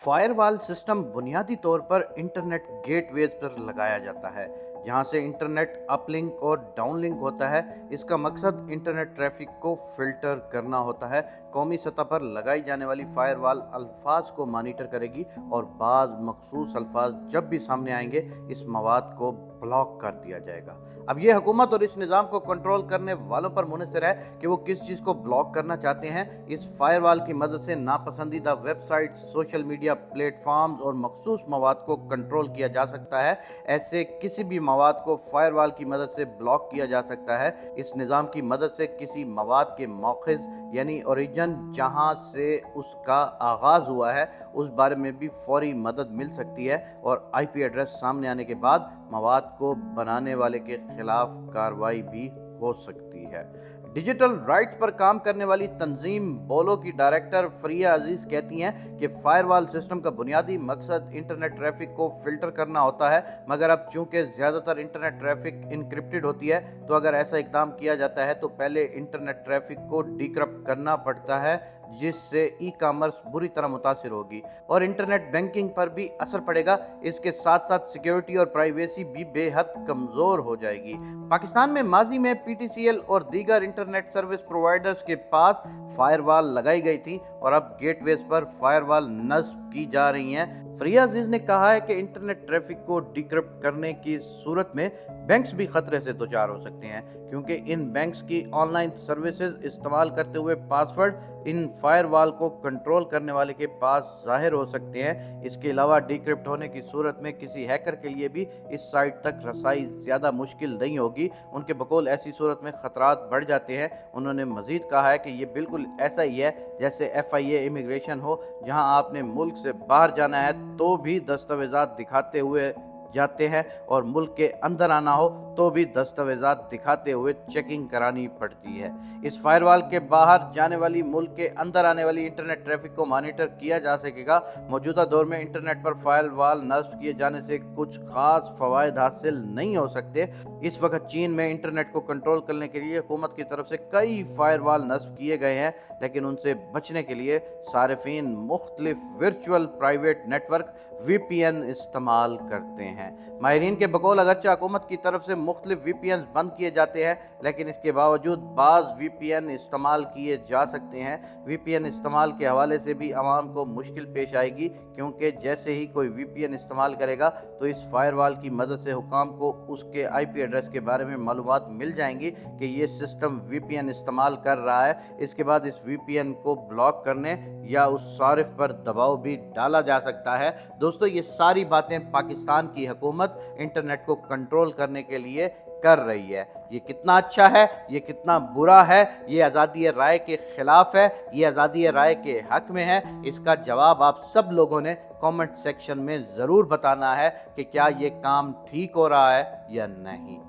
Firewall system बुनियादी तौर पर इंटरनेट गेटवेज पर लगाया जाता है, जहां से इंटरनेट अपलिंक और डाउनलिंक होता है। इसका मकसद इंटरनेट ट्रैफिक को फिल्टर करना होता है। कौमी सतह पर लगाई जाने वाली फायरवॉल अल्फाज को मॉनिटर करेगी और बाज़ मखसूस अल्फाज जब भी सामने आएंगे, इस मवाद को ब्लॉक कर दिया जाएगा। अब ये हुकूमत और इस निज़ाम को कंट्रोल करने वालों पर मुनहसर है कि वो किस चीज़ को ब्लॉक करना चाहते हैं। इस फायरवॉल की मदद से नापसंदीदा वेबसाइट्स, सोशल मीडिया प्लेटफॉर्म्स और मखसूस मवाद को कंट्रोल किया जा सकता है। ऐसे किसी भी मवाद को फायरवॉल की मदद से ब्लॉक किया जा सकता है। इस निज़ाम की मदद से किसी मवाद के मौखिज़ यानी ओरिजिन जहाँ से उसका आगाज़ हुआ है, उस बारे में भी फौरी मदद मिल सकती है और आईपी एड्रेस सामने आने के बाद मवाद को बनाने वाले के खिलाफ कार्रवाई भी हो सकती है। डिजिटल राइट्स पर काम करने वाली तंजीम बोलो की डायरेक्टर फरिया अजीज कहती हैं कि फायरवॉल सिस्टम का बुनियादी मकसद इंटरनेट ट्रैफिक को फिल्टर करना होता है, मगर अब चूंकि ज़्यादातर इंटरनेट ट्रैफिक इनक्रिप्टेड होती है, तो अगर ऐसा इकदाम किया जाता है तो पहले इंटरनेट ट्रैफिक को डिक्रिप्ट करना पड़ता है, जिससे ई कॉमर्स बुरी तरह मुतासिर होगी और इंटरनेट बैंकिंग पर भी असर पड़ेगा। इसके साथ साथ सिक्योरिटी और प्राइवेसी भी बेहद कमज़ोर हो जाएगी। पाकिस्तान में माजी में पीटीसीएल और दीगर इंटरनेट सर्विस प्रोवाइडर्स के पास फायरवॉल लगाई गई थी और अब गेटवेज पर फायरवॉल नस्ब की जा रही हैं। फरिया अजीज ने कहा है कि इंटरनेट ट्रैफिक को डिक्रिप्ट करने की सूरत में बैंक्स भी खतरे से दोचार हो सकते हैं, क्योंकि इन बैंक्स की ऑनलाइन सर्विसेज इस्तेमाल करते हुए पासवर्ड इन फायरवॉल को कंट्रोल करने वाले के पास जाहिर हो सकते हैं। इसके अलावा डिक्रिप्ट होने की सूरत में किसी हैकर के लिए भी इस साइट तक रसाई ज़्यादा मुश्किल नहीं होगी। उनके बकौल ऐसी सूरत में खतरात बढ़ जाते हैं। उन्होंने मजीद कहा है कि ये बिल्कुल ऐसा ही है जैसे FIA इमिग्रेशन हो, जहां आपने मुल्क से बाहर जाना है तो भी दस्तावेज़ात दिखाते हुए जाते हैं और मुल्क के अंदर आना हो तो भी दस्तावेज़ात दिखाते हुए चेकिंग करानी पड़ती है। इस फायरवॉल के बाहर जाने वाली, मुल्क के अंदर आने वाली इंटरनेट ट्रैफिक को मॉनिटर किया जा सकेगा। मौजूदा दौर में इंटरनेट पर फायरवॉल नस्ब किए जाने से कुछ खास फ़वाइद हासिल नहीं हो सकते। इस वक्त चीन में इंटरनेट को कंट्रोल करने के लिए हुकूमत की तरफ से कई फायरवॉल नस्ब किए गए हैं, लेकिन उनसे बचने के लिए सारिफीन मुख्तलिफ वर्चुअल प्राइवेट नेटवर्क VPN इस्तेमाल करते हैं। माहिरीन के बकौल अगरचे हुकूमत की तरफ से मुख्तलिफ VPN बंद किए जाते हैं, लेकिन इसके बावजूद बाज़ VPN इस्तेमाल किए जा सकते हैं। VPN इस्तेमाल के हवाले से भी आवाम को मुश्किल पेश आएगी, क्योंकि जैसे ही कोई VPN इस्तेमाल करेगा तो इस फायरवॉल की मदद से हुकाम को उसके IP एड्रेस के बारे में मालूमात मिल जाएंगी कि ये सिस्टम VPN इस्तेमाल कर रहा है। इसके बाद इस VPN को ब्लॉक करने या उस सारिफ पर दबाव भी डाला जा सकता है। दोस्तों, ये सारी बातें पाकिस्तान की हुकूमत इंटरनेट को कंट्रोल करने के लिए कर रही है। ये कितना अच्छा है, ये कितना बुरा है, ये आज़ादी राय के खिलाफ है, ये आज़ादी राय के हक में है, इसका जवाब आप सब लोगों ने कमेंट सेक्शन में ज़रूर बताना है कि क्या ये काम ठीक हो रहा है या नहीं।